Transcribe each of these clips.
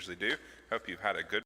usually do. Hope you've had a good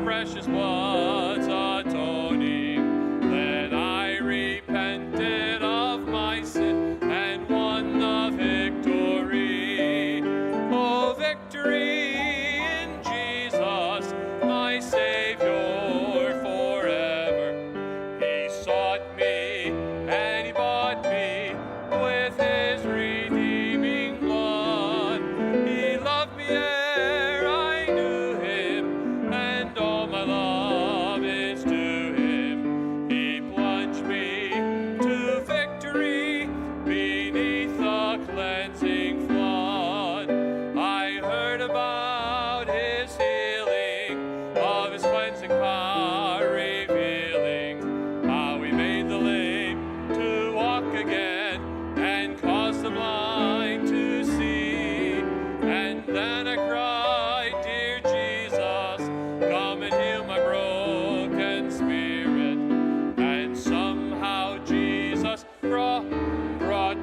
precious blood's atoning. Then I repented of my sin and won the victory. Oh, victory in Jesus, my Savior forever. He sought me and he bought me with his redeeming blood. He loved me ere I knew him, and all my love is to him. He plunged me to victory beneath the cleansing flood. I heard about his healing, of his cleansing power revealing, how he made the lame to walk again and caused the blind to see. And then I cried, dear Jesus, come and heal my broken spirit. And somehow Jesus brought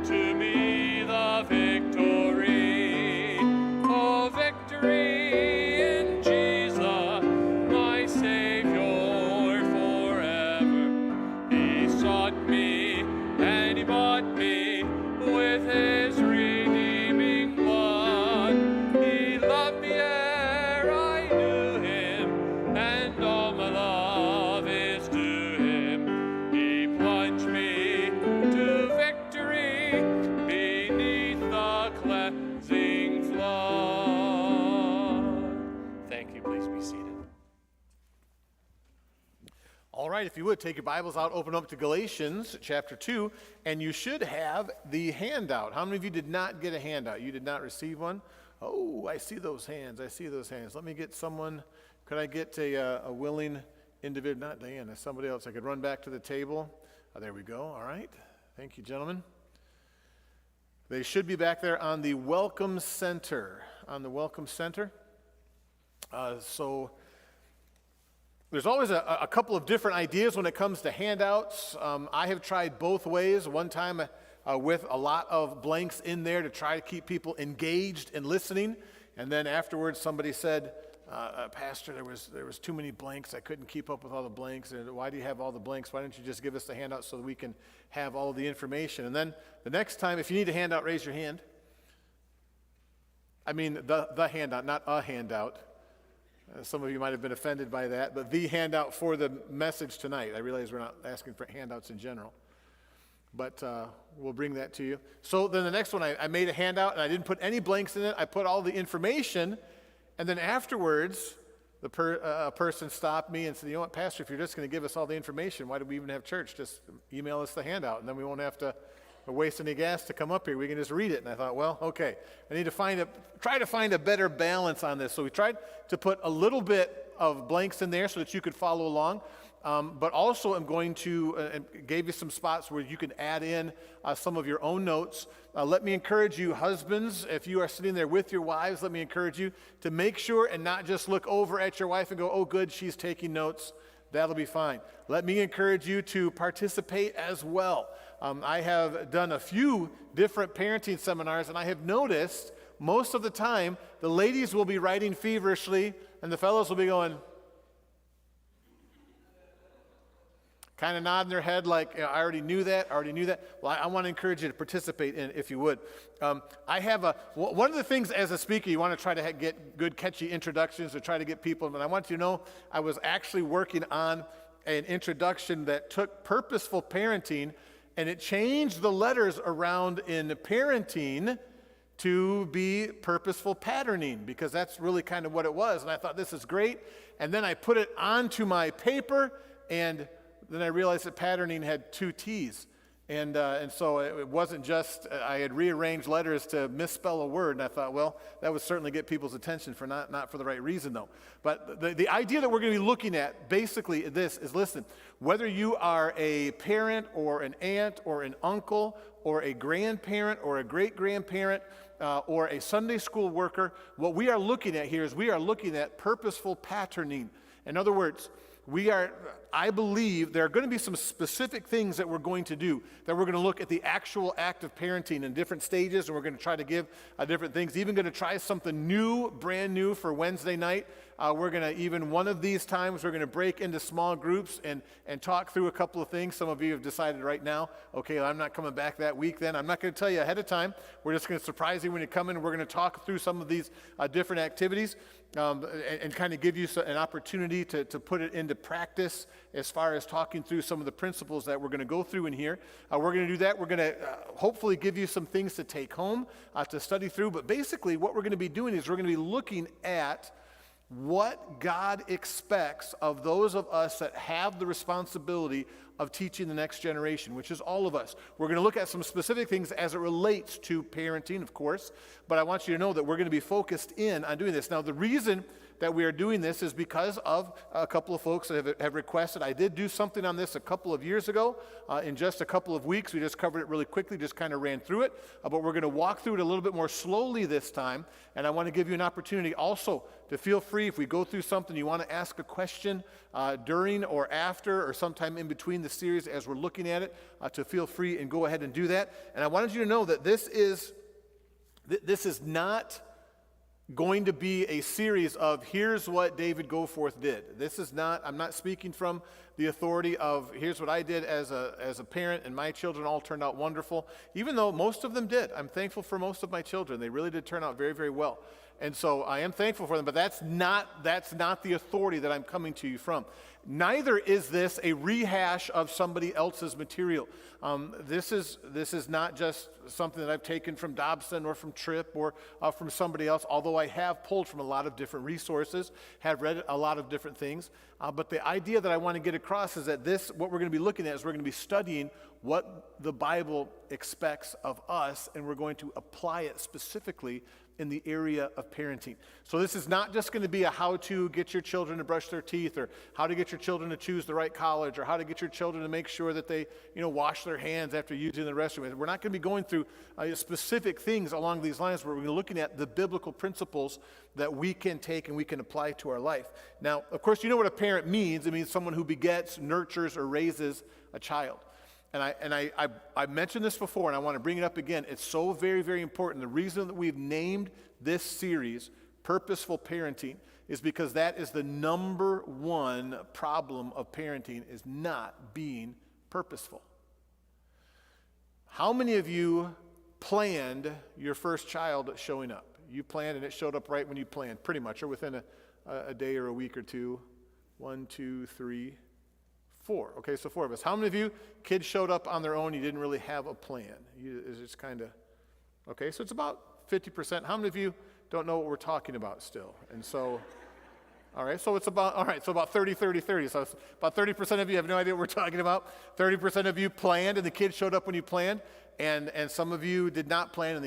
to me the victory. Oh, victory in Jesus, my Savior forever. He sought me and he bought me with his redeeming blood. He loved me ere I knew him, and all my love is to him. He plunged me to victory beneath the cleansing flood. Thank you. Please be seated. All right, if you would, take your Bibles out, open up to Galatians chapter 2, and you should have the handout. How many of you did not get a handout? You did not receive one? Oh, I see those hands. I see those hands. Let me get someone. Could I get a willing individual? Not Diana, somebody else. I could run back to the table. Oh, there we go. All right. Thank you, gentlemen. They should be back there on the Welcome Center. On the Welcome Center. So there's always a couple of different ideas when it comes to handouts. I have tried both ways. One time with a lot of blanks in there to try to keep people engaged and listening. And then afterwards somebody said, Pastor, there was too many blanks. I couldn't keep up with all the blanks. And why do you have all the blanks? Why don't you just give us the handout so that we can have all the information? And then the next time, if you need a handout, raise your hand. I mean the handout, not a handout. Some of you might have been offended by that, but the handout for the message tonight. I realize we're not asking for handouts in general, but we'll bring that to you. So then the next one, I made a handout, and I didn't put any blanks in it. I put all the information, and then afterwards, a person stopped me and said, you know what, Pastor, if you're just going to give us all the information, why do we even have church? Just email us the handout, and then we won't have to waste any gas to come up here. We can just read it. And I thought, well, okay, I need to try to find a better balance on this. So we tried to put a little bit of blanks in there so that you could follow along. But also I'm going to, gave you some spots where you can add in some of your own notes. Let me encourage you, husbands, if you are sitting there with your wives, let me encourage you to make sure and not just look over at your wife and go, oh, good, she's taking notes. That'll be fine. Let me encourage you to participate as well. I have done a few different parenting seminars, and I have noticed most of the time the ladies will be writing feverishly, and the fellows will be going, kind of nodding their head like, I already knew that. Well, I want to encourage you to participate in it if you would. I have one of the things as a speaker, you want to try to get good, catchy introductions to try to get people, but I want you to know I was actually working on an introduction that took purposeful parenting, and it changed the letters around in parenting to be purposeful patterning, because that's really kind of what it was. And I thought, this is great. And then I put it onto my paper, and then I realized that patterning had 2 T's. And so it wasn't just, I had rearranged letters to misspell a word, and I thought, well, that would certainly get people's attention for not for the right reason, though. But the idea that we're going to be looking at, basically, this is, listen, whether you are a parent or an aunt or an uncle or a grandparent or a great-grandparent or a Sunday school worker, what we are looking at here is we are looking at purposeful patterning. In other words, I believe there are going to be some specific things that we're going to do, that we're going to look at the actual act of parenting in different stages, and we're going to try to give different things, even going to try something new, brand new for Wednesday night. We're going to, even one of these times, we're going to break into small groups and talk through a couple of things. Some of you have decided right now, okay, I'm not coming back that week then. I'm not going to tell you ahead of time. We're just going to surprise you when you come in. We're going to talk through some of these different activities and kind of give you an opportunity to put it into practice as far as talking through some of the principles that we're going to go through in here. We're going to do that. We're going to hopefully give you some things to take home, to study through. But basically what we're going to be doing is we're going to be looking at what God expects of those of us that have the responsibility of teaching the next generation, which is all of us. We're going to look at some specific things as it relates to parenting, of course, but I want you to know that we're going to be focused in on doing this. Now, the reason that we are doing this is because of a couple of folks that have requested. I did do something on this a couple of years ago. In just a couple of weeks, we just covered it really quickly, just kind of ran through it. But we're going to walk through it a little bit more slowly this time. And I want to give you an opportunity also to feel free, if we go through something, you want to ask a question during or after or sometime in between the series as we're looking at it, to feel free and go ahead and do that. And I wanted you to know that this is not going to be a series of here's what David Goforth did. This is not, I'm not speaking from the authority of here's what I did as a parent and my children all turned out wonderful, even though most of them did. I'm thankful for most of my children. They really did turn out very, very well. And so I am thankful for them, but that's not the authority that I'm coming to you from. Neither is this a rehash of somebody else's material. This is not just something that I've taken from Dobson or from Tripp or from somebody else, although I have pulled from a lot of different resources, have read a lot of different things. But the idea that I want to get across is that what we're going to be looking at is we're going to be studying what the Bible expects of us, and we're going to apply it specifically in the area of parenting. So this is not just going to be a how to get your children to brush their teeth, or how to get your children to choose the right college, or how to get your children to make sure that they, wash their hands after using the restroom. We're not going to be going through specific things along these lines, where we're looking at the biblical principles that we can take and we can apply to our life. Now, of course, you know what a parent means. It means someone who begets, nurtures, or raises a child. And I mentioned this before, and I want to bring it up again. It's so very, very important. The reason that we've named this series Purposeful Parenting is because that is the number one problem of parenting, is not being purposeful. How many of you planned your first child showing up? You planned and it showed up right when you planned, pretty much, or within a day or a week or two. 1, 2, 3, 4. Okay, so 4 of us. How many of you, kids showed up on their own, you didn't really have a plan? It's just kind of, okay, so it's about 50%. How many of you don't know what we're talking about still? And so, all right, so about 30, 30, 30. So it's about 30% of you have no idea what we're talking about. 30% of you planned and the kid showed up when you planned, and some of you did not plan and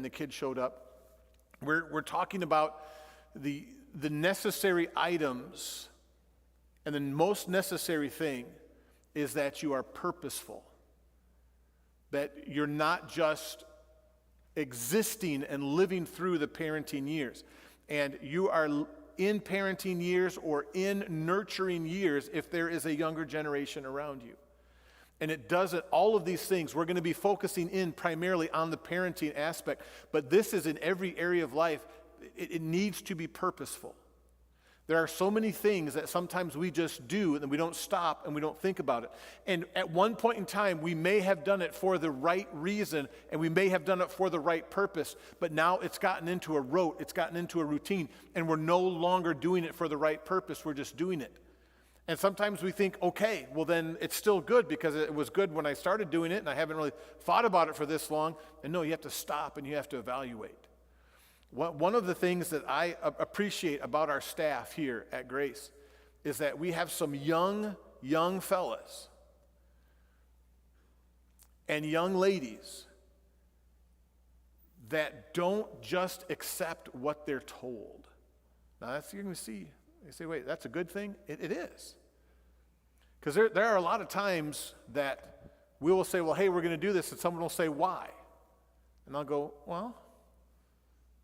the kid showed up. We're talking about the necessary items. And the most necessary thing is that you are purposeful, that you're not just existing and living through the parenting years. And you are in parenting years or in nurturing years if there is a younger generation around you. And it doesn't, all of these things, we're going to be focusing in primarily on the parenting aspect, but this is in every area of life. It needs to be purposeful. There are so many things that sometimes we just do and we don't stop and we don't think about it. And at one point in time, we may have done it for the right reason and we may have done it for the right purpose, but now it's gotten into a rote, it's gotten into a routine, and we're no longer doing it for the right purpose, we're just doing it. And sometimes we think, okay, well then it's still good because it was good when I started doing it and I haven't really thought about it for this long. And no, you have to stop and you have to evaluate. One of the things that I appreciate about our staff here at Grace is that we have some young fellas and young ladies that don't just accept what they're told. Now that's, you're going to see, you say, wait, that's a good thing? It is. Because there are a lot of times that we will say, well, hey, we're going to do this, and someone will say, why? And I'll go, well,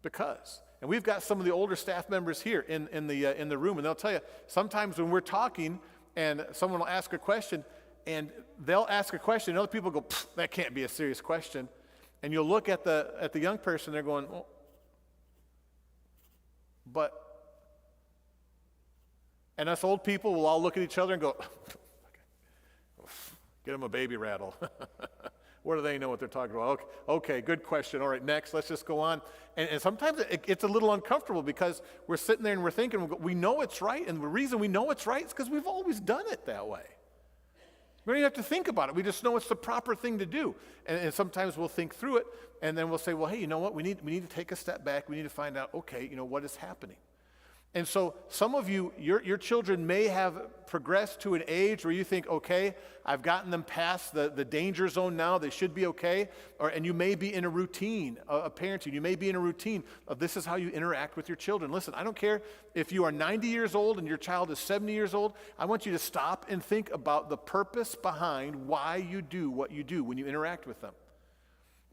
because. And we've got some of the older staff members here in the room, and they'll tell you, sometimes when we're talking, and someone will ask a question, and they'll ask a question, and other people go, that can't be a serious question. And you'll look at the young person, they're going, oh, but, and us old people will all look at each other and go, get them a baby rattle. What do they know what they're talking about? Okay, good question. All right, next, let's just go on. And sometimes it's a little uncomfortable because we're sitting there and we're thinking, we know it's right, and the reason we know it's right is because we've always done it that way. We don't even have to think about it. We just know it's the proper thing to do. And sometimes we'll think through it, and then we'll say, well, hey, you know what? We need to take a step back. We need to find out, okay, what is happening? And so some of you, your children may have progressed to an age where you think, okay, I've gotten them past the danger zone now. They should be okay. And you may be in a routine of parenting. You may be in a routine of this is how you interact with your children. Listen, I don't care if you are 90 years old and your child is 70 years old. I want you to stop and think about the purpose behind why you do what you do when you interact with them.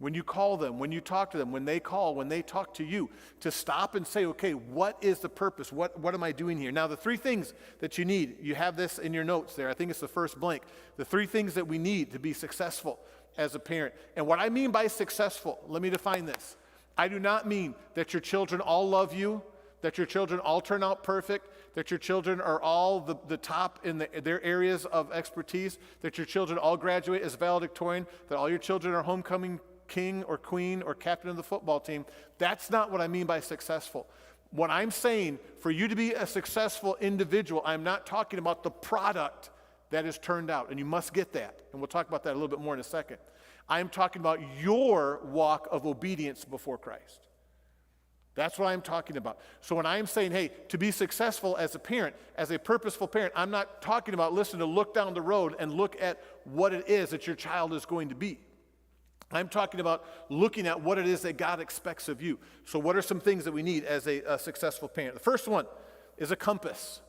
When you call them, when you talk to them, when they call, when they talk to you, to stop and say, okay, what is the purpose? What am I doing here? Now, the three things that you need, you have this in your notes there. I think it's the first blank. The three things that we need to be successful as a parent. And what I mean by successful, let me define this. I do not mean that your children all love you, that your children all turn out perfect, that your children are all the top in their areas of expertise, that your children all graduate as valedictorian, that all your children are homecoming king or queen or captain of the football team. That's not what I mean by successful. What I'm saying, for you to be a successful individual, I'm not talking about the product that is turned out, and you must get that, and we'll talk about that a little bit more in a second. I'm talking about your walk of obedience before Christ. That's what I'm talking about. So when I'm saying, hey, to be successful as a parent, as a purposeful parent, I'm not talking about, listen, to look down the road and look at what it is that your child is going to be. I'm talking about looking at what it is that God expects of you. So what are some things that we need as a successful parent? The first one is a compass.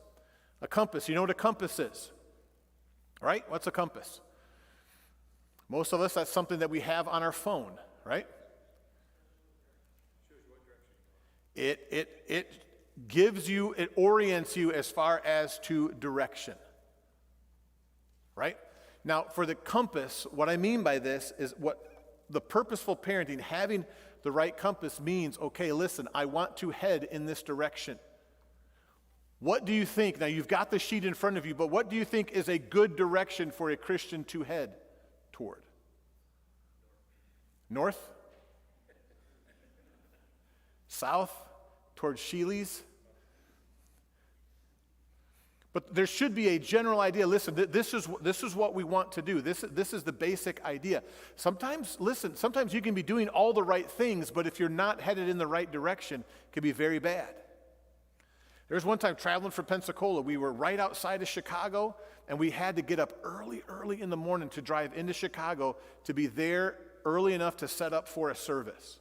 A compass. You know what a compass is? Right? What's a compass? Most of us, that's something that we have on our phone, right? It gives you, it orients you as far as to direction, right? Now, for the compass, what I mean by this is what the purposeful parenting, having the right compass means, okay, listen, I want to head in this direction. What do you think? Now, you've got the sheet in front of you, but what do you think is a good direction for a Christian to head toward? North? South? Towards Sheely's? But there should be a general idea. Listen, this is what we want to do. This is the basic idea. Sometimes you can be doing all the right things, but if you're not headed in the right direction, it can be very bad. There was one time traveling from Pensacola. We were right outside of Chicago, and we had to get up early in the morning to drive into Chicago to be there early enough to set up for a service.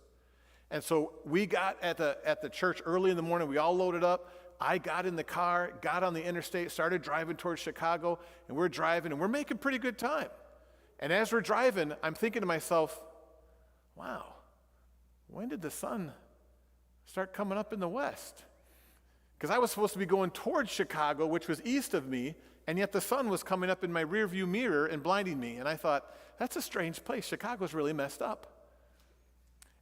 And so we got at the church early in the morning. We all loaded up. I got in the car, got on the interstate, started driving towards Chicago, and we're driving, and we're making pretty good time. And as we're driving, I'm thinking to myself, wow, when did the sun start coming up in the west? Because I was supposed to be going towards Chicago, which was east of me, and yet the sun was coming up in my rearview mirror and blinding me. And I thought, that's a strange place. Chicago's really messed up.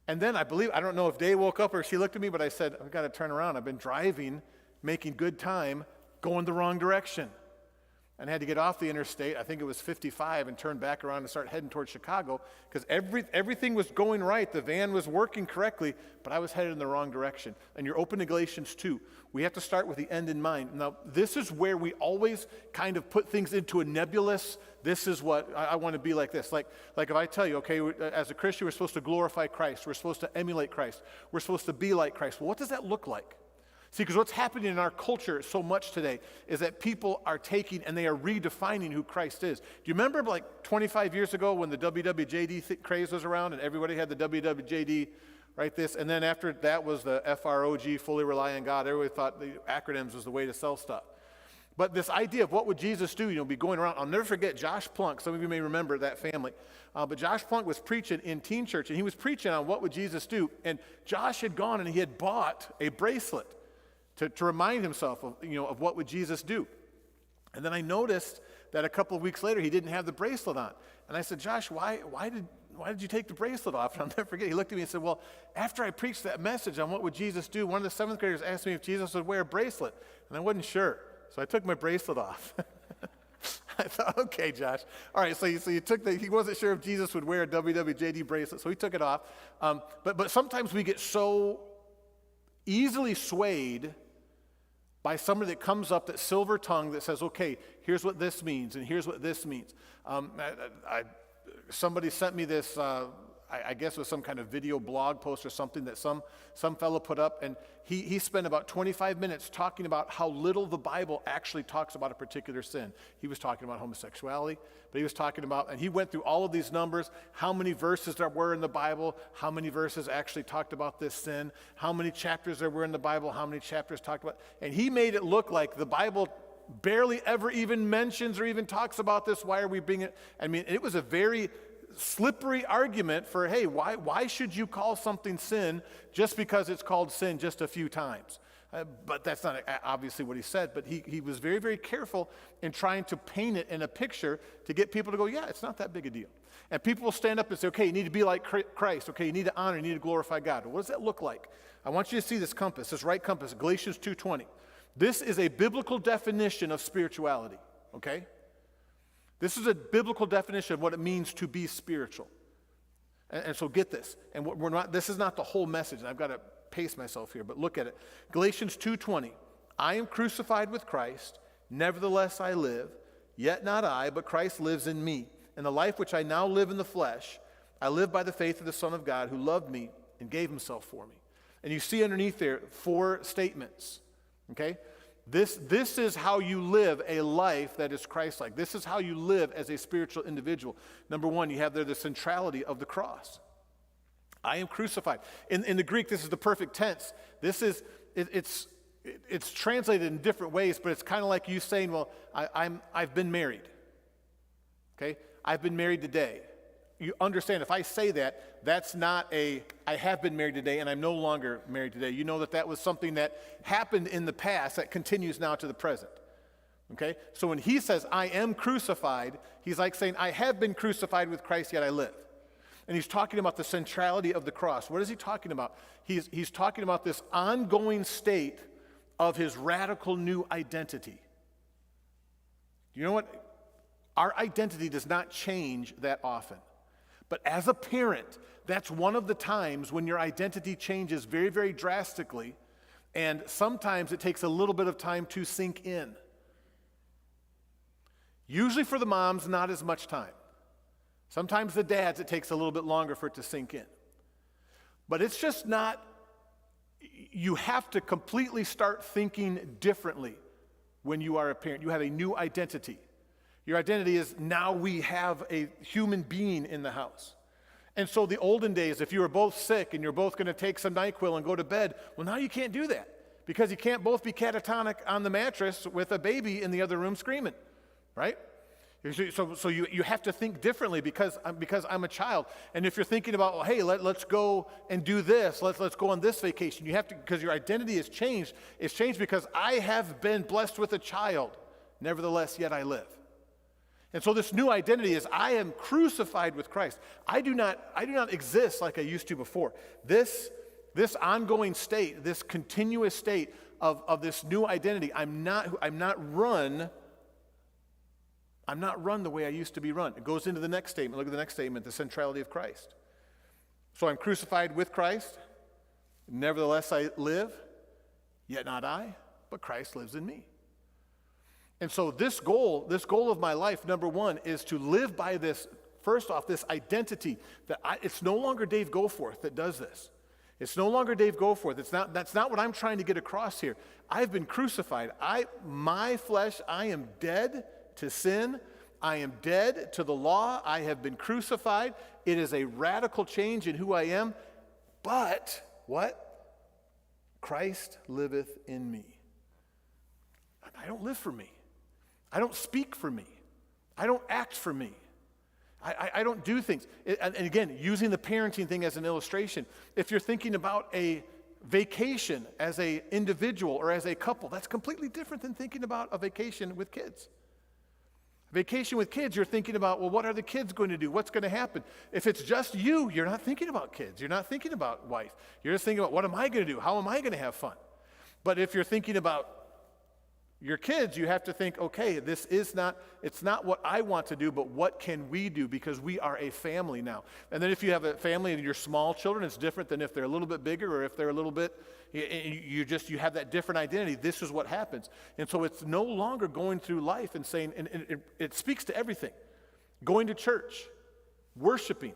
And then I don't know if Day woke up or she looked at me, but I said, I've got to turn around. I've been driving, making good time, going the wrong direction. And I had to get off the interstate, I think it was 55, and turn back around and start heading towards Chicago because everything was going right. The van was working correctly, but I was headed in the wrong direction. And you're open to Galatians 2. We have to start with the end in mind. Now, this is where we always kind of put things into a nebulous, this is what, I want to be like this. Like if I tell you, okay, as a Christian, we're supposed to glorify Christ. We're supposed to emulate Christ. We're supposed to be like Christ. Well, what does that look like? See, because what's happening in our culture so much today is that people are taking and they are redefining who Christ is. Do you remember like 25 years ago when the WWJD craze was around and everybody had the WWJD, right, this? And then after that was the FROG, fully rely on God. Everybody thought the acronyms was the way to sell stuff. But this idea of what would Jesus do, be going around. I'll never forget Josh Plunk. Some of you may remember that family. But Josh Plunk was preaching in teen church, and he was preaching on what would Jesus do. And Josh had gone and he had bought a bracelet to remind himself of what would Jesus do. And then I noticed that a couple of weeks later, he didn't have the bracelet on. And I said, Josh, why did you take the bracelet off? And I'll never forget. He looked at me and said, well, after I preached that message on what would Jesus do, one of the seventh graders asked me if Jesus would wear a bracelet. And I wasn't sure. So I took my bracelet off. I thought, okay, Josh. All right, so you took he wasn't sure if Jesus would wear a WWJD bracelet, so he took it off. But sometimes we get so easily swayed by somebody that comes up, that silver tongue that says, okay, here's what this means, and here's what this means. Somebody sent me this, I guess it was some kind of video blog post or something that some fellow put up, and he spent about 25 minutes talking about how little the Bible actually talks about a particular sin. He was talking about homosexuality, but he was talking about, and he went through all of these numbers, how many verses there were in the Bible, how many verses actually talked about this sin, how many chapters there were in the Bible, how many chapters talked about, and he made it look like the Bible barely ever even mentions or even talks about this. Why are we bringing it? I mean, it was a very slippery argument for, hey, why should you call something sin just because it's called sin just a few times? But that's not obviously what he said, but he was very, very careful in trying to paint it in a picture to get people to go, yeah, it's not that big a deal. And people will stand up and say, okay, you need to be like Christ. Okay, you need to honor, you need to glorify God. Well, what does that look like? I want you to see this compass, this right compass, Galatians 2:20. This is a biblical definition of spirituality, okay? This is a biblical definition of what it means to be spiritual. And so get this. And this is not the whole message, and I've got to pace myself here, but look at it. Galatians 2:20. I am crucified with Christ, nevertheless I live, yet not I, but Christ lives in me. And the life which I now live in the flesh, I live by the faith of the Son of God who loved me and gave himself for me. And you see underneath there 4 statements, okay? This is how you live a life that is Christ-like. This is how you live as a spiritual individual. Number 1, you have there the centrality of the cross. I am crucified. In the Greek, this is the perfect tense. This is, it's translated in different ways, but it's kind of like you saying, well, I've been married. Okay? I've been married today. You understand, if I say that, that's not I have been married today and I'm no longer married today. You know that was something that happened in the past that continues now to the present. Okay? So when he says, I am crucified, he's like saying, I have been crucified with Christ, yet I live. And he's talking about the centrality of the cross. What is he talking about? He's talking about this ongoing state of his radical new identity. You know what? Our identity does not change that often. But as a parent, that's one of the times when your identity changes very, very drastically, and sometimes it takes a little bit of time to sink in. Usually for the moms, not as much time. Sometimes the dads, it takes a little bit longer for it to sink in. But it's just not, you have to completely start thinking differently when you are a parent. You have a new identity. Your identity is now we have a human being in the house. And so the olden days, if you were both sick and you're both going to take some NyQuil and go to bed, well, now you can't do that because you can't both be catatonic on the mattress with a baby in the other room screaming, right? So you have to think differently because I'm a child. And if you're thinking about, well, hey, let's go and do this, let's go on this vacation, you have to, because your identity has changed. It's changed because I have been blessed with a child, nevertheless, yet I live. And so this new identity is I am crucified with Christ. I do not exist like I used to before. This ongoing state, this continuous state of this new identity, I'm not run the way I used to be run. It goes into the next statement. Look at the next statement, the centrality of Christ. So I'm crucified with Christ. Nevertheless I live, yet not I, but Christ lives in me. And so this goal of my life, number 1, is to live by this, first off, this identity that it's no longer Dave Goforth that does this. It's no longer Dave Goforth. That's not what I'm trying to get across here. I've been crucified. My flesh, I am dead to sin. I am dead to the law. I have been crucified. It is a radical change in who I am. But what? Christ liveth in me. I don't live for me. I don't speak for me. I don't act for me. I don't do things. And again, using the parenting thing as an illustration, if you're thinking about a vacation as an individual or as a couple, that's completely different than thinking about a vacation with kids. Vacation with kids, you're thinking about, well, what are the kids going to do? What's going to happen? If it's just you, you're not thinking about kids. You're not thinking about wife. You're just thinking about, what am I going to do? How am I going to have fun? But if you're thinking about your kids, you have to think, okay, it's not what I want to do, but what can we do? Because we are a family now. And then if you have a family and you're small children, it's different than if they're a little bit bigger or if they're a little bit, you have that different identity. This is what happens. And so it's no longer going through life and saying, and it speaks to everything. Going to church, worshiping,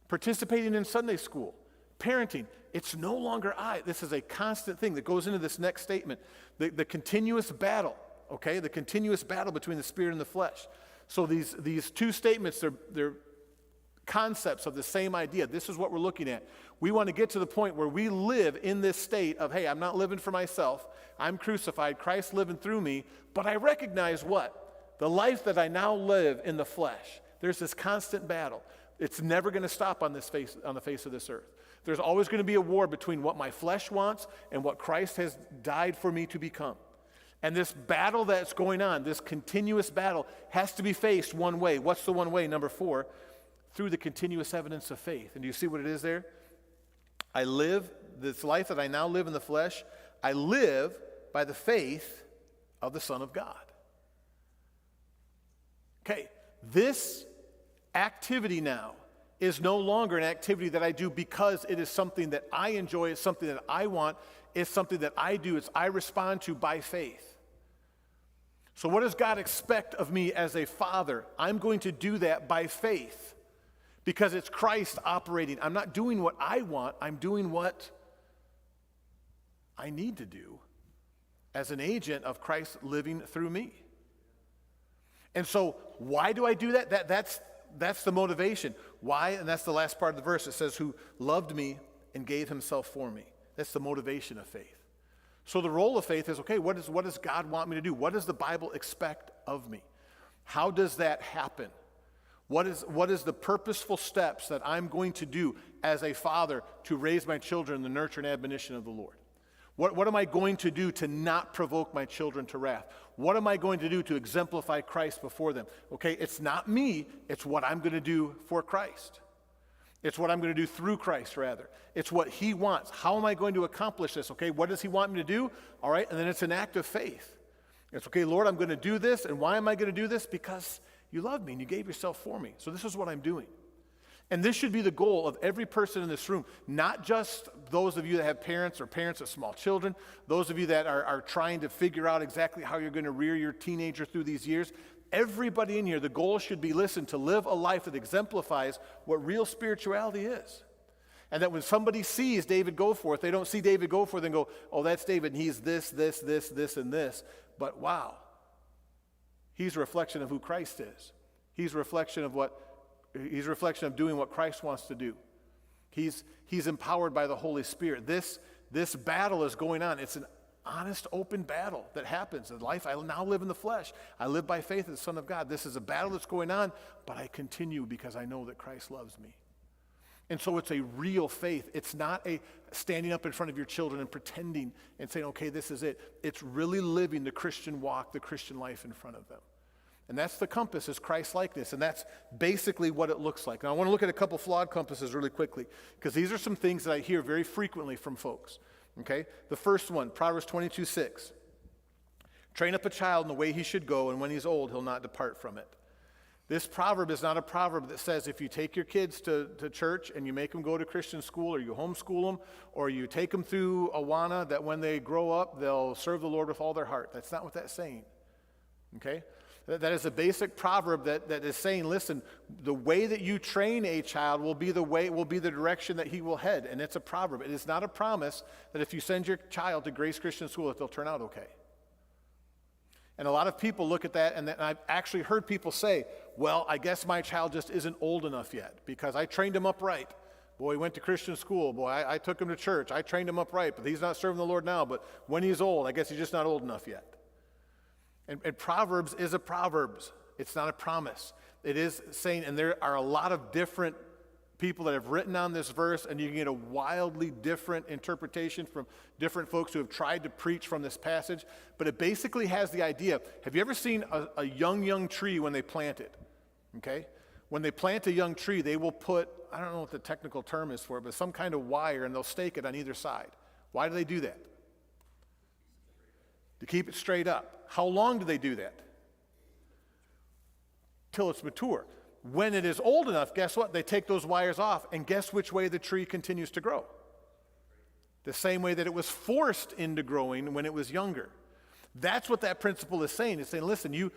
participating in Sunday school, parenting. It's no longer I. This is a constant thing that goes into this next statement. The continuous battle, okay? The continuous battle between the spirit and the flesh. So these two statements, they're concepts of the same idea. This is what we're looking at. We want to get to the point where we live in this state of, hey, I'm not living for myself. I'm crucified. Christ living through me. But I recognize what? The life that I now live in the flesh. There's this constant battle. It's never going to stop on the face of this earth. There's always going to be a war between what my flesh wants and what Christ has died for me to become. And this battle that's going on, this continuous battle, has to be faced one way. What's the one way? Number 4, through the continuous evidence of faith. And do you see what it is there? I live, this life that I now live in the flesh, I live by the faith of the Son of God. Okay, this activity now is no longer an activity that I do because it is something that I enjoy, it's something that I want, it's something that I do, it's I respond to by faith. So what does God expect of me as a father? I'm going to do that by faith because it's Christ operating. I'm not doing what I want, I'm doing what I need to do as an agent of Christ living through me. And so why do I do that? That's the motivation. Why? And that's the last part of the verse. It says, who loved me and gave himself for me. That's the motivation of faith. So the role of faith is, okay, what does God want me to do? What does the Bible expect of me? How does that happen? What is the purposeful steps that I'm going to do as a father to raise my children in the nurture and admonition of the Lord? What am I going to do to not provoke my children to wrath? What am I going to do to exemplify Christ before them? Okay, it's not me, it's what I'm going to do for Christ. It's what I'm going to do through Christ, rather. It's what he wants. How am I going to accomplish this? Okay, what does he want me to do? All right, and then it's an act of faith. It's, okay, Lord, I'm going to do this, and why am I going to do this? Because you love me and you gave yourself for me. So this is what I'm doing. And this should be the goal of every person in this room, not just those of you that have parents or parents of small children, those of you that are trying to figure out exactly how you're going to rear your teenager through these years. Everybody in here, the goal should be, listen, to live a life that exemplifies what real spirituality is. And that when somebody sees David Goforth, they don't see David Goforth and go, oh, that's David, and he's this, and this. But wow, he's a reflection of who Christ is. He's a reflection of doing what Christ wants to do. He's empowered by the Holy Spirit. This battle is going on. It's an honest, open battle that happens in life. I now live in the flesh. I live by faith in the Son of God. This is a battle that's going on, but I continue because I know that Christ loves me. And so it's a real faith. It's not a standing up in front of your children and pretending and saying, okay, this is it. It's really living the Christian walk, the Christian life in front of them. And that's the compass, is Christ-likeness, and that's basically what it looks like. Now, I want to look at a couple flawed compasses really quickly, because these are some things that I hear very frequently from folks, okay? The first one, Proverbs 22:6. Train up a child in the way he should go, and when he's old, he'll not depart from it. This proverb is not a proverb that says if you take your kids to church and you make them go to Christian school, or you homeschool them, or you take them through Awana, that when they grow up, they'll serve the Lord with all their heart. That's not what that's saying, okay? That is a basic proverb that is saying, listen, the way that you train a child will be the direction that he will head. And it's a proverb. It is not a promise that if you send your child to Grace Christian School that they'll turn out okay. And a lot of people look at that, and I've actually heard people say, well, I guess my child just isn't old enough yet because I trained him up right. Boy, he went to Christian school. Boy, I took him to church. I trained him up right, but he's not serving the Lord now. But when he's old, I guess he's just not old enough yet. And Proverbs is a Proverbs. It's not a promise. It is saying, and there are a lot of different people that have written on this verse, and you can get a wildly different interpretation from different folks who have tried to preach from this passage. But it basically has the idea. Have you ever seen a young tree when they plant it? Okay? When they plant a young tree, they will put, I don't know what the technical term is for it, but some kind of wire, and they'll stake it on either side. Why do they do that? To keep it straight up. How long do they do that? Till it's mature. When it is old enough, guess what? They take those wires off, and guess which way the tree continues to grow? The same way that it was forced into growing when it was younger. That's what that principle is saying. It's saying, listen, you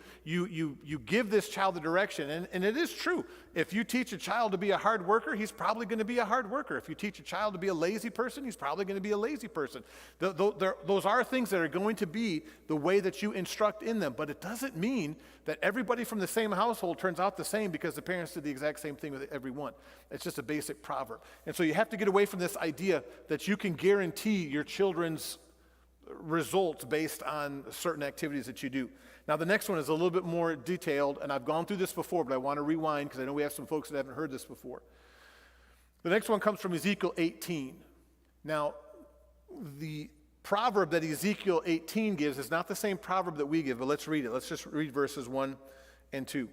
give this child the direction. And it is true. If you teach a child to be a hard worker, he's probably going to be a hard worker. If you teach a child to be a lazy person, he's probably going to be a lazy person. Those are things that are going to be the way that you instruct in them. But it doesn't mean that everybody from the same household turns out the same because the parents did the exact same thing with everyone. It's just a basic proverb. And so you have to get away from this idea that you can guarantee your children's results based on certain activities that you do. Now, the next one is a little bit more detailed, and I've gone through this before, but I want to rewind because I know we have some folks that haven't heard this before. The next one comes from Ezekiel 18. Now, the proverb that Ezekiel 18 gives is not the same proverb that we give, but let's read it. Let's just read verses 1 and 2.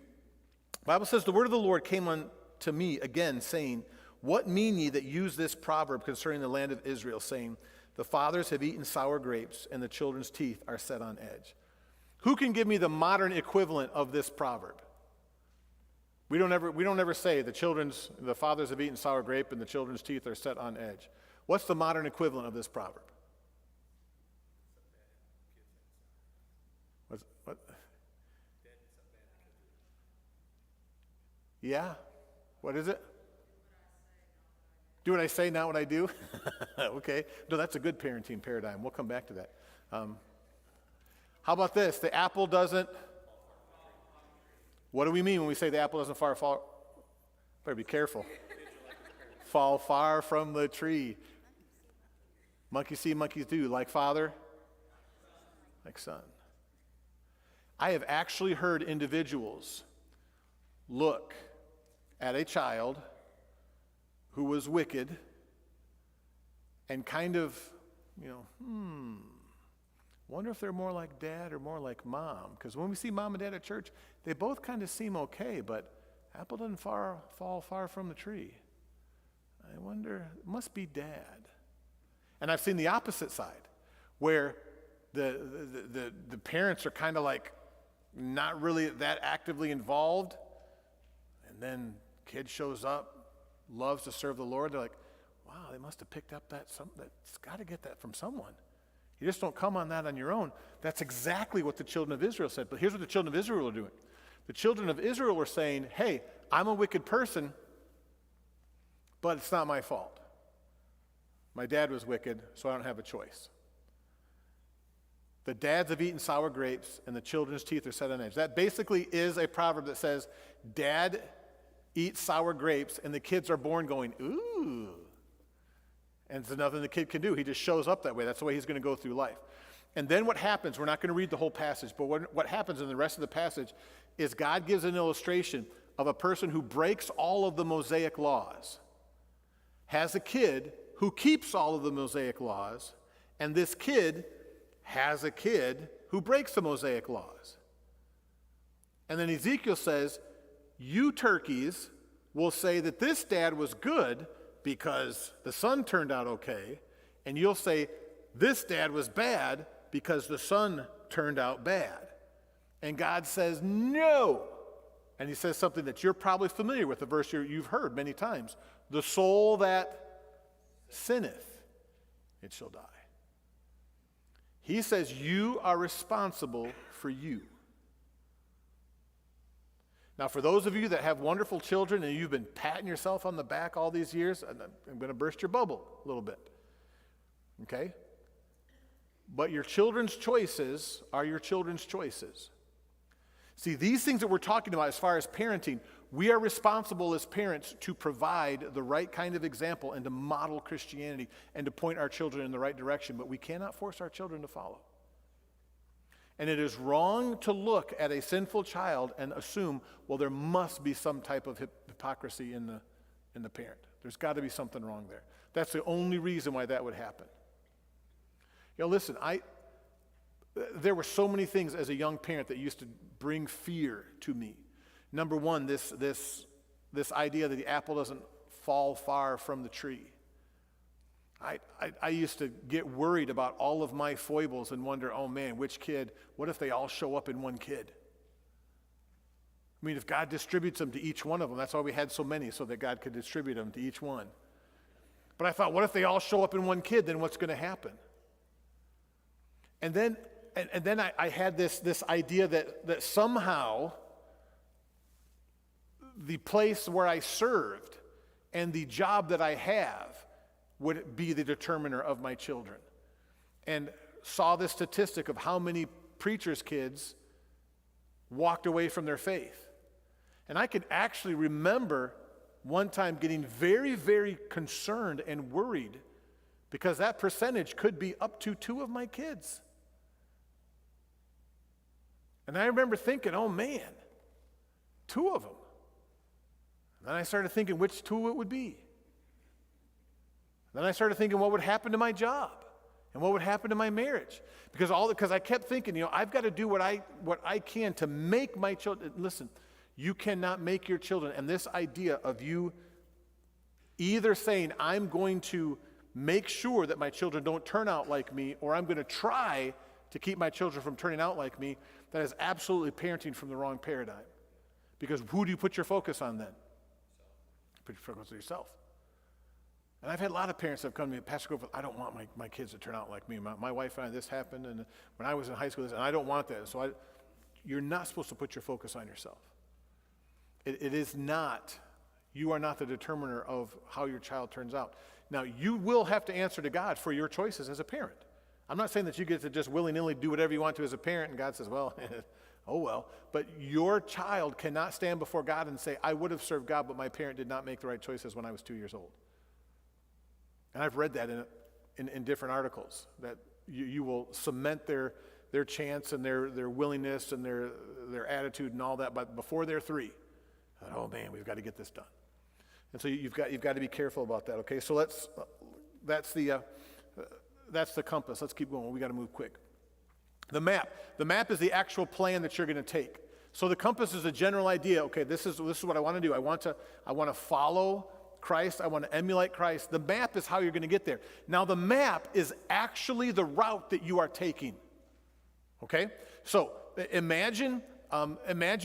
The Bible says, "The word of the Lord came unto me again, saying, What mean ye that use this proverb concerning the land of Israel, saying, The fathers have eaten sour grapes, and the children's teeth are set on edge." Who can give me the modern equivalent of this proverb? We don't ever say the fathers have eaten sour grape, and the children's teeth are set on edge. What's the modern equivalent of this proverb? What? Yeah? What is it? Do what I say, not what I do? Okay. No, that's a good parenting paradigm. We'll come back to that. How about this? The apple doesn't... What do we mean when we say the apple doesn't fall? Better be careful. Fall far from the tree. Monkeys see, monkeys do. Like father, like son. I have actually heard individuals look at a child who was wicked and kind of, wonder if they're more like dad or more like mom. Because when we see mom and dad at church, they both kind of seem okay, but apple doesn't fall far from the tree. I wonder, it must be dad. And I've seen the opposite side, where the parents are kind of like not really that actively involved, and then kid shows up, loves to serve the Lord. They're like, wow, they must have picked up that's got to get that from someone. You just don't come on that on your own. That's exactly what the children of Israel said. But here's what the children of Israel are doing. The children of Israel were saying, hey, I'm a wicked person, but it's not my fault. My dad was wicked, so I don't have a choice. The dads have eaten sour grapes, and the children's teeth are set on edge. That basically is a proverb that says, dad eats sour grapes, and the kids are born going, ooh. And there's nothing the kid can do. He just shows up that way. That's the way he's going to go through life. And then what happens, we're not going to read the whole passage, but what happens in the rest of the passage is God gives an illustration of a person who breaks all of the Mosaic laws, has a kid who keeps all of the Mosaic laws, and this kid has a kid who breaks the Mosaic laws. And then Ezekiel says, you turkeys will say that this dad was good because the son turned out okay, and you'll say this dad was bad because the son turned out bad. And God says, no. And he says something that you're probably familiar with, a verse you've heard many times. The soul that sinneth, it shall die. He says you are responsible for you. Now, for those of you that have wonderful children and you've been patting yourself on the back all these years, I'm going to burst your bubble a little bit. Okay? But your children's choices are your children's choices. See, these things that we're talking about as far as parenting, we are responsible as parents to provide the right kind of example and to model Christianity and to point our children in the right direction, but we cannot force our children to follow. And it is wrong to look at a sinful child and assume, well, there must be some type of hypocrisy in in the parent. There's got to be something wrong there. That's the only reason why that would happen. Listen, there were so many things as a young parent that used to bring fear to me. Number one, this idea that the apple doesn't fall far from the tree. I used to get worried about all of my foibles and wonder, oh man, what if they all show up in one kid? I mean, if God distributes them to each one of them, that's why we had so many, so that God could distribute them to each one. But I thought, what if they all show up in one kid, then what's going to happen? And then I had this idea that somehow the place where I served and the job that I have would be the determiner of my children. And saw this statistic of how many preachers' kids walked away from their faith. And I could actually remember one time getting very, very concerned and worried because that percentage could be up to 2 of my kids. And I remember thinking, oh man, 2 of them. And then I started thinking which 2 it would be. Then I started thinking what would happen to my job and what would happen to my marriage. Because I kept thinking, I've got to do what I can to make my children. Listen, you cannot make your children. And this idea of you either saying, I'm going to make sure that my children don't turn out like me, or I'm going to try to keep my children from turning out like me, that is absolutely parenting from the wrong paradigm. Because who do you put your focus on then? Put your focus on yourself. And I've had a lot of parents that have come to me, Pastor Goforth, I don't want my kids to turn out like me. My wife and I, this happened, and when I was in high school, and I don't want that. So you're not supposed to put your focus on yourself. It is not, you are not the determiner of how your child turns out. Now, you will have to answer to God for your choices as a parent. I'm not saying that you get to just willy-nilly do whatever you want to as a parent, and God says, well, oh well. But your child cannot stand before God and say, I would have served God, but my parent did not make the right choices when I was 2 years old. And I've read that in different articles, that you will cement their chance and their willingness and their attitude and all that, but before they're 3. Oh man, we've got to get this done. And so you've got to be careful about that. Okay, so that's the compass. Let's keep going. We got to move quick. The map is the actual plan that you're going to take. So the compass is a general idea. Okay, this is what I want to do. I want to follow Christ. I want to emulate Christ. The map is how you're going to get there. Now the map is actually the route that you are taking. Okay, so imagine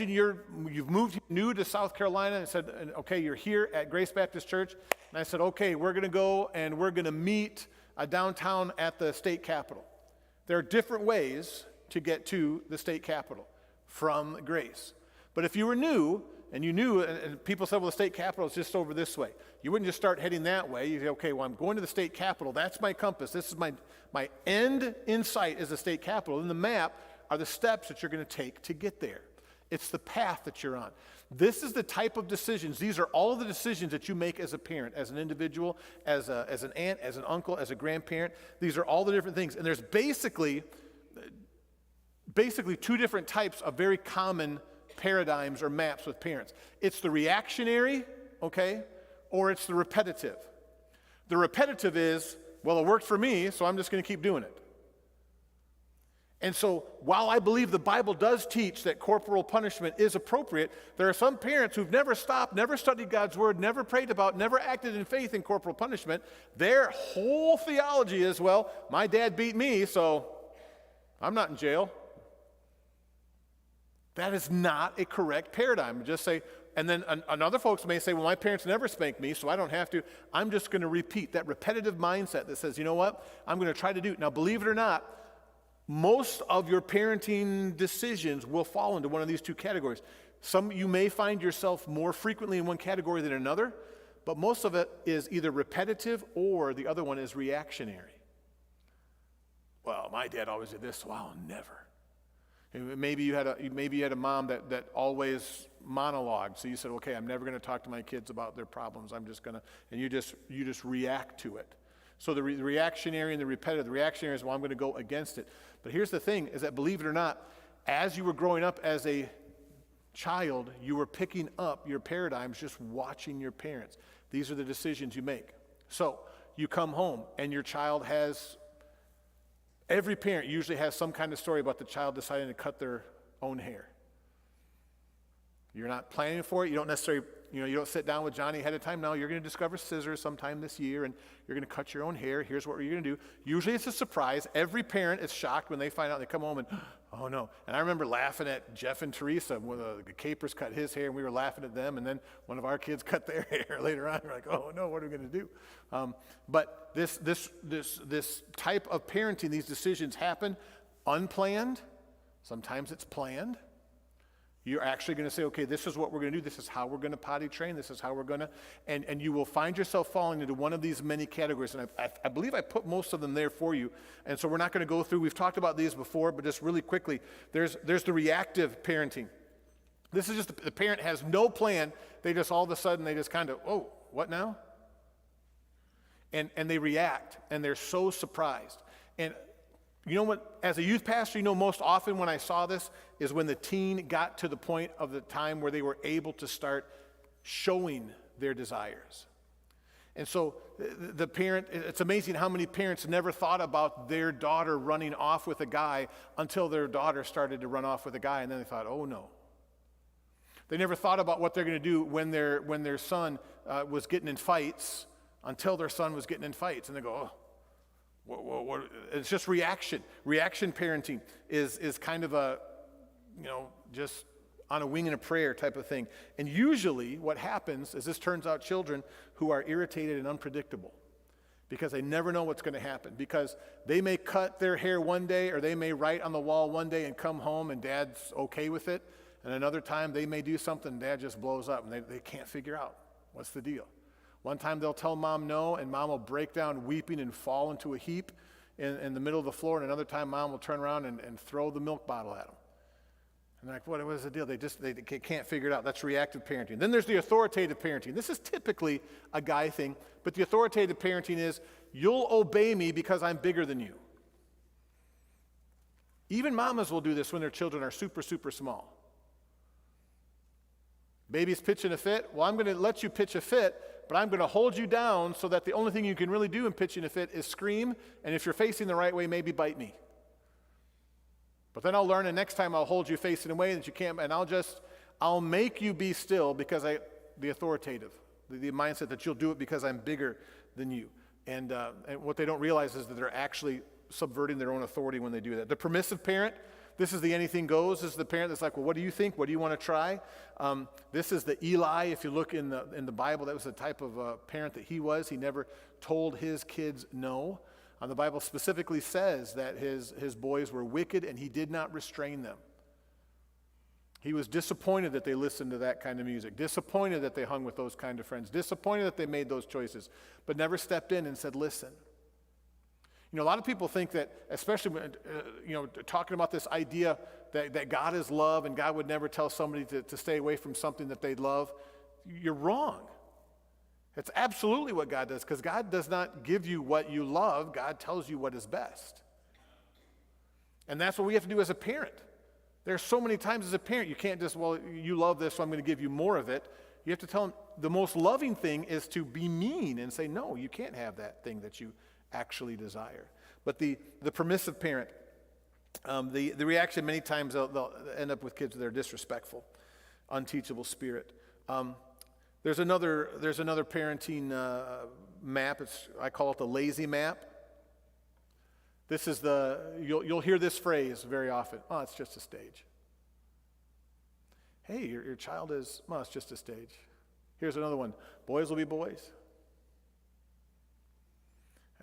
you've moved new to South Carolina and said, okay, you're here at Grace Baptist Church. And I said, okay, we're going to go and we're going to meet downtown at the state capitol. There are different ways to get to the state capitol from Grace. But if you were new and you knew, and people said, well, the state capitol is just over this way. You wouldn't just start heading that way. You say, okay, well, I'm going to the state capitol. That's my compass. This is my end in sight is the state capitol. And the map are the steps that you're going to take to get there. It's the path that you're on. This is the type of decisions. These are all of the decisions that you make as a parent, as an individual, as an aunt, as an uncle, as a grandparent. These are all the different things. And there's basically 2 different types of very common paradigms or maps with parents. It's the reactionary, okay, or it's the repetitive. The repetitive is, well, it worked for me, so I'm just going to keep doing it. And so while I believe the Bible does teach that corporal punishment is appropriate, there are some parents who've never stopped, never studied God's word, never prayed about, never acted in faith in corporal punishment. Their whole theology is, well, my dad beat me, so I'm not in jail. That is not a correct paradigm. Just say, and then other folks may say, well, my parents never spanked me, so I don't have to. I'm just going to repeat that repetitive mindset that says, you know what, I'm going to try to do it. Now, believe it or not, most of your parenting decisions will fall into one of these 2 categories. You may find yourself more frequently in one category than another, but most of it is either repetitive or the other one is reactionary. Well, my dad always did this, so I'll never. Maybe you had a mom that always monologued, so you said, okay, I'm never going to talk to my kids about their problems. I'm just going to, and you just react to it. So the reactionary and the repetitive. The reactionary is, well, I'm going to go against it. But here's the thing, is that believe it or not, as you were growing up as a child, you were picking up your paradigms just watching your parents. These are the decisions you make. So you come home and your child has, every parent usually has some kind of story about the child deciding to cut their own hair. You're not planning for it. You don't necessarily, you don't sit down with Johnny ahead of time. No, you're going to discover scissors sometime this year, and you're going to cut your own hair. Here's what you're going to do. Usually it's a surprise. Every parent is shocked when they find out. They come home and, oh no. And I remember laughing at Jeff and Teresa when the Capers cut his hair, and we were laughing at them. And then one of our kids cut their hair later on. We're like, oh no, what are we going to do? But this type of parenting, these decisions happen unplanned. Sometimes it's planned. You're actually going to say, okay, this is what we're going to do. This is how we're going to potty train. This is how we're going to, and you will find yourself falling into one of these many categories. And I believe I put most of them there for you. And so we're not going to go through. We've talked about these before, but just really quickly, there's the reactive parenting. This is just the parent has no plan. They just all of a sudden, they just kind of, oh, what now? And they react, and they're so surprised. And you know what, as a youth pastor, most often when I saw this is when the teen got to the point of the time where they were able to start showing their desires. And so the parent, it's amazing how many parents never thought about their daughter running off with a guy until their daughter started to run off with a guy, and then they thought, oh no. They never thought about what they're going to do when their son was getting in fights until their son was getting in fights, and they go, oh. What? It's just reaction. Reaction parenting is kind of a, just on a wing and a prayer type of thing. And usually what happens is this turns out children who are irritated and unpredictable because they never know what's going to happen. Because they may cut their hair one day, or they may write on the wall one day and come home and dad's okay with it. And another time they may do something and dad just blows up and they can't figure out what's the deal. One time they'll tell mom no, and mom will break down weeping and fall into a heap in the middle of the floor, and another time mom will turn around and throw the milk bottle at them. And they're like, what is the deal? They can't figure it out. That's reactive parenting. Then there's the authoritative parenting. This is typically a guy thing, but the authoritative parenting is, you'll obey me because I'm bigger than you. Even mamas will do this when their children are super, super small. Baby's pitching a fit. Well, I'm going to let you pitch a fit, but I'm going to hold you down so that the only thing you can really do in pitching a fit is scream, and if you're facing the right way, maybe bite me. But then I'll learn, and next time I'll hold you facing away that you can't, and I'll make you be still because the authoritative, the mindset that you'll do it because I'm bigger than you. And what they don't realize is that they're actually subverting their own authority when they do that. The permissive parent, this is the anything goes. This is the parent that's like, well, what do you think? What do you want to try? This is the Eli. If you look in the Bible, that was the type of parent that he was. He never told his kids no. The Bible specifically says that his boys were wicked and he did not restrain them. He was disappointed that they listened to that kind of music, disappointed that they hung with those kind of friends, disappointed that they made those choices, but never stepped in and said, listen. A lot of people think that, especially when, talking about this idea that God is love and God would never tell somebody to stay away from something that they love, you're wrong. It's absolutely what God does, because God does not give you what you love. God tells you what is best. And that's what we have to do as a parent. There are so many times as a parent, you can't just, well, you love this, so I'm going to give you more of it. You have to tell them the most loving thing is to be mean and say, no, you can't have that thing that you actually desire. But the permissive parent, the reaction many times they'll end up with kids that are disrespectful, unteachable spirit. There's another parenting map. I call it the lazy map. This is you'll hear this phrase very often. Oh, it's just a stage. Hey, your child is, well, it's just a stage. Here's another one. Boys will be boys.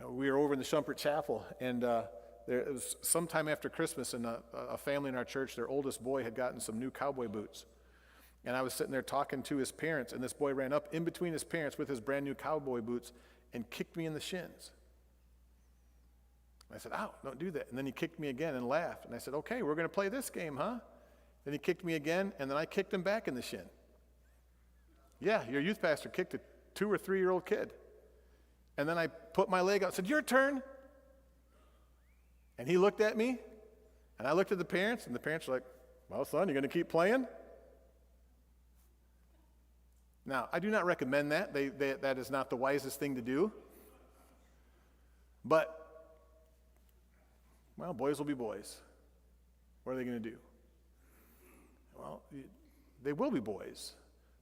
We were over in the Shumpert Chapel, and it was sometime after Christmas, and a family in our church, their oldest boy had gotten some new cowboy boots. And I was sitting there talking to his parents, and this boy ran up in between his parents with his brand new cowboy boots and kicked me in the shins. And I said, ow, don't do that. And then he kicked me again and laughed. And I said, okay, we're going to play this game, huh? Then he kicked me again, and then I kicked him back in the shin. Yeah, your youth pastor kicked a 2 or 3-year-old kid. And then I put my leg out and said, your turn. And he looked at me, and I looked at the parents, and the parents were like, well, son, you going to keep playing? Now, I do not recommend that. That is not the wisest thing to do. But, well, boys will be boys. What are they going to do? Well, they will be boys.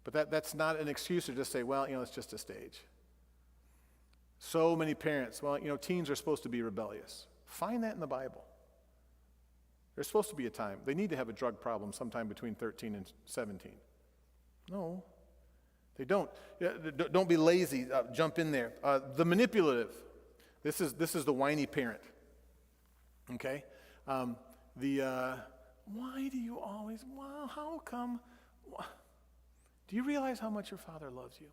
But that's not an excuse to just say, well, it's just a stage. So many parents, well, teens are supposed to be rebellious. Find that in the Bible. There's supposed to be a time. They need to have a drug problem sometime between 13 and 17. No, they don't. Don't be lazy. Jump in there. The manipulative. This is the whiny parent. Okay? Why do you always, well, how come? Do you realize how much your father loves you?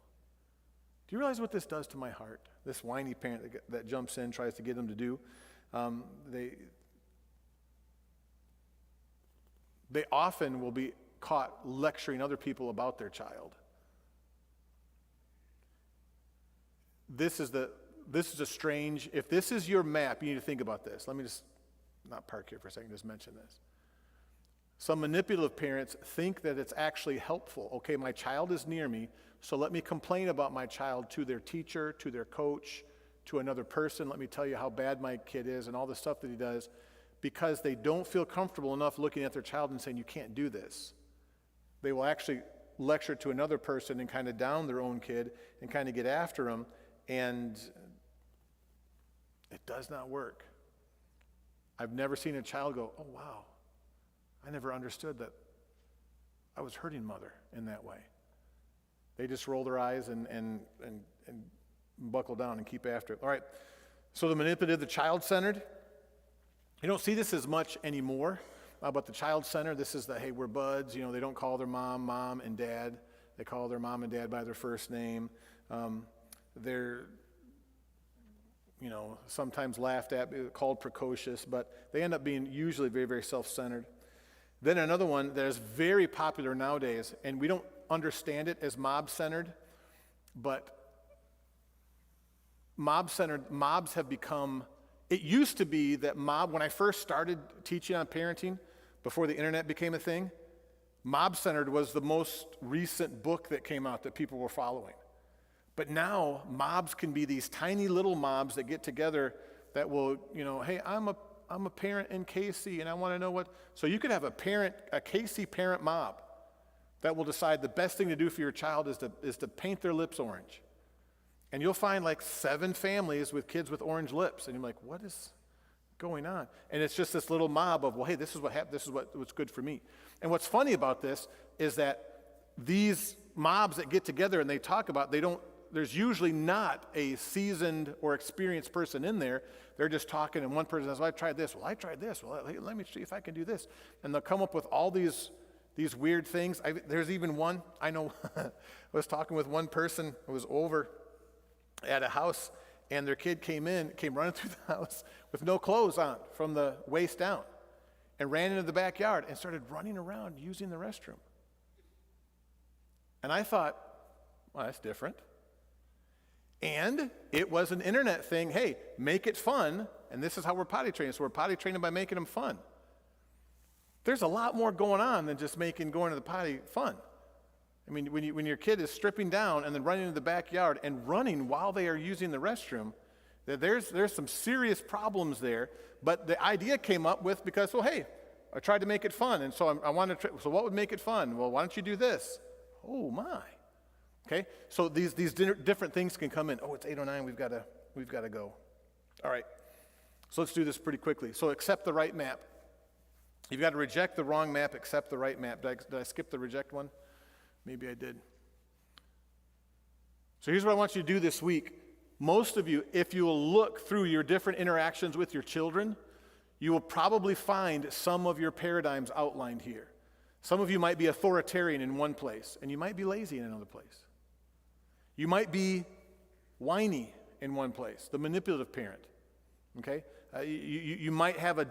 Do you realize what this does to my heart? This whiny parent that jumps in, tries to get them to do. They often will be caught lecturing other people about their child. This is a strange, if this is your map, you need to think about this. Let me just not park here for a second, just mention this. Some manipulative parents think that it's actually helpful. Okay, my child is near me, so let me complain about my child to their teacher, to their coach, to another person. Let me tell you how bad my kid is and all the stuff that he does, because they don't feel comfortable enough looking at their child and saying, you can't do this. They will actually lecture to another person and kind of down their own kid and kind of get after them, and it does not work. I've never seen a child go, oh, wow, I never understood that I was hurting mother in that way. They just roll their eyes and buckle down and keep after it. All right, so the manipulative, the child-centered. You don't see this as much anymore, but the child-centered, this is the, hey, we're buds. They don't call their mom and dad. They call their mom and dad by their first name. They're sometimes laughed at, called precocious, but they end up being usually very, very self-centered. Then another one that is very popular nowadays, and we don't understand it as mob-centered, but mobs have become, it used to be that when I first started teaching on parenting, before the internet became a thing, mob-centered was the most recent book that came out that people were following. But now, mobs can be these tiny little mobs that get together that will, hey, I'm a parent in KC, and I want to know what. So you could have a KC parent mob that will decide the best thing to do for your child is to paint their lips orange. And you'll find like 7 families with kids with orange lips, and you're like, what is going on? And it's just this little mob of, well, hey, this is what happened. This is what's good for me. And what's funny about this is that these mobs that get together and they talk about, there's usually not a seasoned or experienced person in there. They're just talking, and one person says, well, I tried this. Well, I tried this. Well, let me see if I can do this. And they'll come up with all these weird things. There's even one, I know, I was talking with one person who was over at a house, and their kid came running through the house with no clothes on from the waist down, and ran into the backyard and started running around using the restroom. And I thought, well, that's different. And it was an internet thing. Hey, make it fun, and this is how we're potty training. So we're potty training by making them fun. There's a lot more going on than just making going to the potty fun. I mean, when your kid is stripping down and then running into the backyard and running while they are using the restroom, there's some serious problems there. But the idea came up with because, well, hey, I tried to make it fun, and so I wanted to. So what would make it fun? Well, why don't you do this? Oh my. Okay, so these different things can come in. Oh, it's 8:09. We've got to go. All right, so let's do this pretty quickly. So accept the right map. You've got to reject the wrong map, accept the right map. Did I skip the reject one? Maybe I did. So here's what I want you to do this week. Most of you, if you will look through your different interactions with your children, you will probably find some of your paradigms outlined here. Some of you might be authoritarian in one place, and you might be lazy in another place. You might be whiny in one place, the manipulative parent, okay? You might have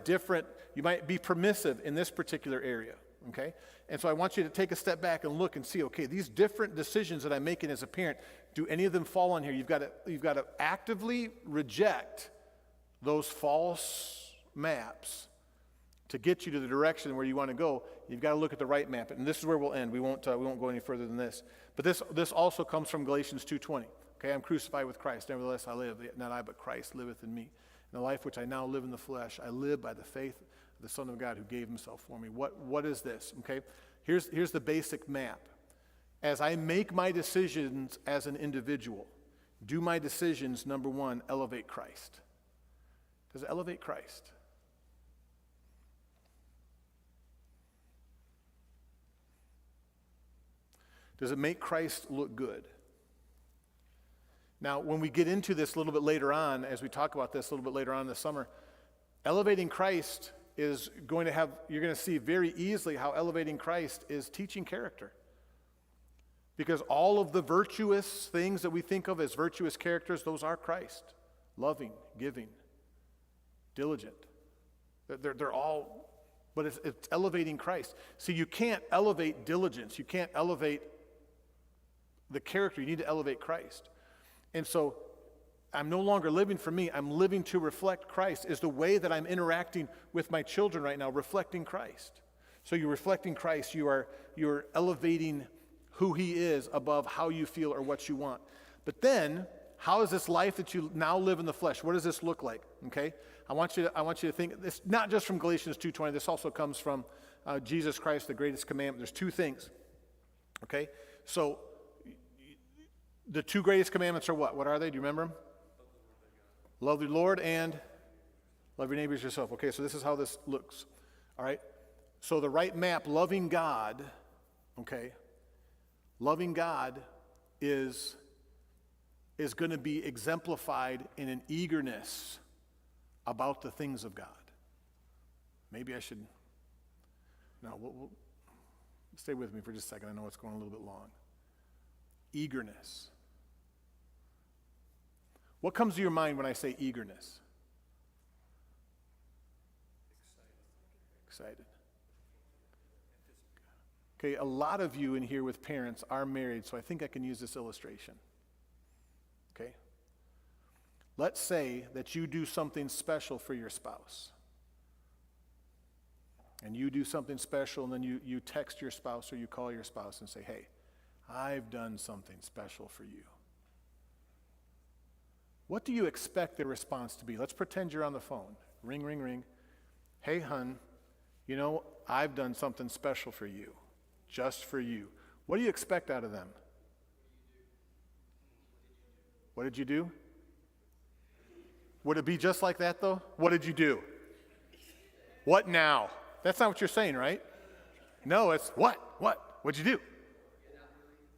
you might be permissive in this particular area, okay? And so I want you to take a step back and look and see, okay, these different decisions that I'm making as a parent, do any of them fall on here? You've got to actively reject those false maps to get you to the direction where you want to go, you've got to look at the right map. And this is where we'll end. We won't go any further than this. But this also comes from Galatians 2:20. Okay, I'm crucified with Christ. Nevertheless, I live. Yet not I, but Christ liveth in me. In the life which I now live in the flesh, I live by the faith of the Son of God who gave himself for me. What is this? Okay, here's the basic map. As I make my decisions as an individual, do my decisions, number one, elevate Christ? Does it elevate Christ? Does it make Christ look good? Now, when we get into this a little bit later on, as we talk about this a little bit later on this summer, elevating Christ is going to have, you're going to see very easily how elevating Christ is teaching character. Because all of the virtuous things that we think of as virtuous characters, those are Christ. Loving, giving, diligent. They're all, but it's elevating Christ. See, you can't elevate diligence. You can't elevate the character. You need to elevate Christ. And so I'm no longer living for me. I'm living to reflect Christ. Is the way that I'm interacting with my children right now reflecting Christ? So you're reflecting Christ. You're elevating who he is above how you feel or what you want. But then, how is this life that you now live in the flesh? What does this look like? Okay, I want you to think this not just from Galatians 2:20. This also comes from Jesus Christ, the greatest commandment. There's two things. Okay, so the two greatest commandments are what? What are they? Do you remember them? Love the Lord and love your neighbors yourself. Okay, so this is how this looks. All right, so the right map, loving God. Okay, loving God is going to be exemplified in an eagerness about the things of God. Maybe I should, no, we'll stay with me for just a second. I know it's going a little bit long. Eagerness. What comes to your mind when I say eagerness? Excited. Okay, a lot of you in here with parents are married, so I think I can use this illustration. Okay? Let's say that you do something special for your spouse. And you do something special, and then you text your spouse or you call your spouse and say, hey, I've done something special for you. What do you expect their response to be? Let's pretend you're on the phone. Ring, ring, ring. Hey, hun, you know, I've done something special for you, just for you. What do you expect out of them? What did you do? Would it be just like that, though? What did you do? What now? That's not what you're saying, right? No, it's what? What? What'd you do?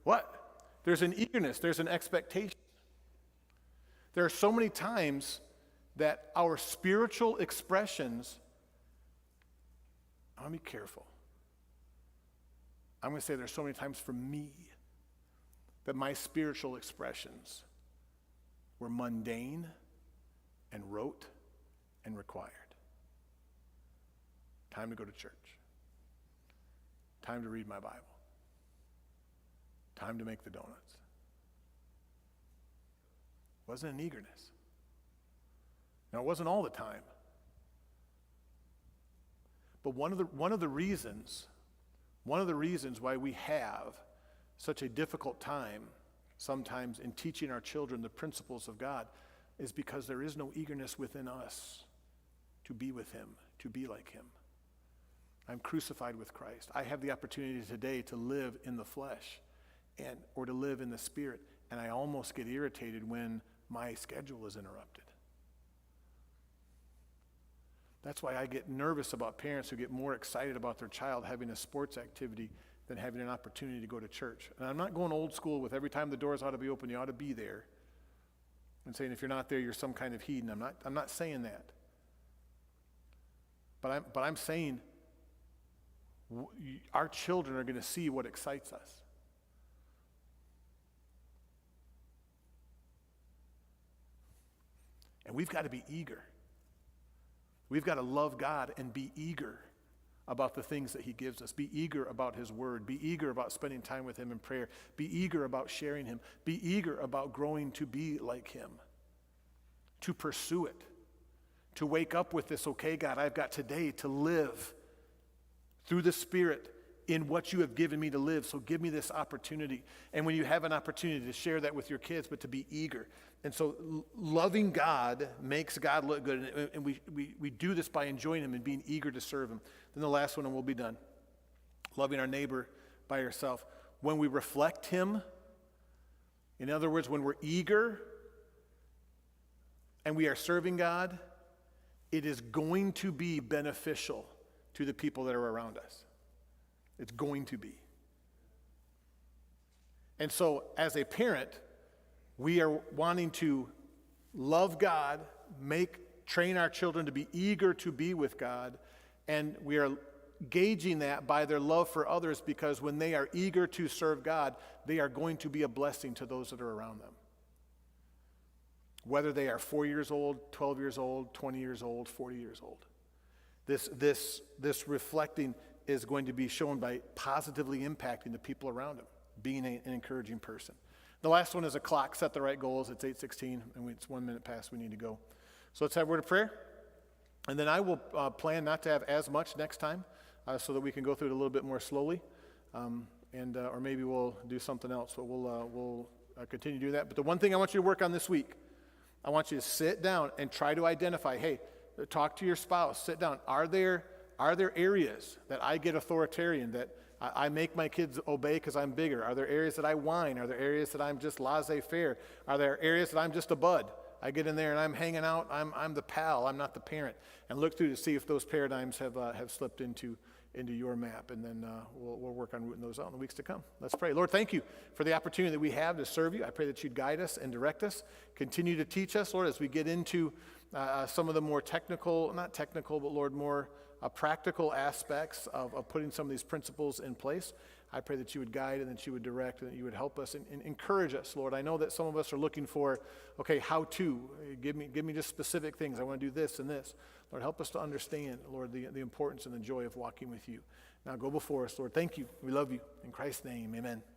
What? There's an eagerness. There's an expectation. There are so many times that our spiritual expressions, I'll be careful. I'm going to say there's so many times for me that my spiritual expressions were mundane and rote and required. Time to go to church. Time to read my Bible. Time to make the donuts. Wasn't an eagerness. Now, it wasn't all the time. But one of the reasons why we have such a difficult time sometimes in teaching our children the principles of God is because there is no eagerness within us to be with him, to be like him. I'm crucified with Christ. I have the opportunity today to live in the flesh or to live in the spirit, and I almost get irritated when my schedule is interrupted. That's why I get nervous about parents who get more excited about their child having a sports activity than having an opportunity to go to church. And I'm not going old school with every time the doors ought to be open, you ought to be there. And saying if you're not there, you're some kind of heathen. I'm not saying that. But I'm saying our children are going to see what excites us. And we've got to be eager. We've got to love God and be eager about the things that he gives us. Be eager about his word. Be eager about spending time with him in prayer. Be eager about sharing him. Be eager about growing to be like him. To pursue it. to wake up with this, okay, God, I've got today to live through the Spirit in what you have given me to live. So give me this opportunity. And when you have an opportunity to share that with your kids, but to be eager. And so loving God makes God look good. And we do this by enjoying him and being eager to serve him. Then the last one, and we'll be done. Loving our neighbor by yourself. When we reflect him, in other words, when we're eager and we are serving God, it is going to be beneficial to the people that are around us. It's going to be. And so as a parent, we are wanting to love God, train our children to be eager to be with God, and we are gauging that by their love for others, because when they are eager to serve God, they are going to be a blessing to those that are around them. Whether they are 4 years old, 12 years old, 20 years old, 40 years old. This reflecting is going to be shown by positively impacting the people around them, being an encouraging person. The last one is a clock. Set the right goals. It's 8:16, and it's 1 minute past. We need to go. So let's have a word of prayer. And then I will plan not to have as much next time so that we can go through it a little bit more slowly. Or maybe we'll do something else, but we'll continue to do that. But the one thing I want you to work on this week, I want you to sit down and try to identify, hey, talk to your spouse, sit down. Are there areas that I get authoritarian, that I make my kids obey because I'm bigger? Are there areas that I whine? Are there areas that I'm just laissez-faire? Are there areas that I'm just a bud? I get in there and I'm hanging out. I'm the pal. I'm not the parent. And look through to see if those paradigms have slipped into your map, and then we'll work on rooting those out in the weeks to come. Let's pray. Lord, thank you for the opportunity that we have to serve you. I pray that you'd guide us and direct us. Continue to teach us, Lord, as we get into some of the more technical, not technical, but Lord, more practical aspects of putting some of these principles in place. I pray that you would guide and that you would direct and that you would help us and encourage us, Lord. I know that some of us are looking for, okay, how to. Give me just specific things. I want to do this and this. Lord, help us to understand, Lord, the importance and the joy of walking with you. Now go before us, Lord. Thank you. We love you. In Christ's name, amen.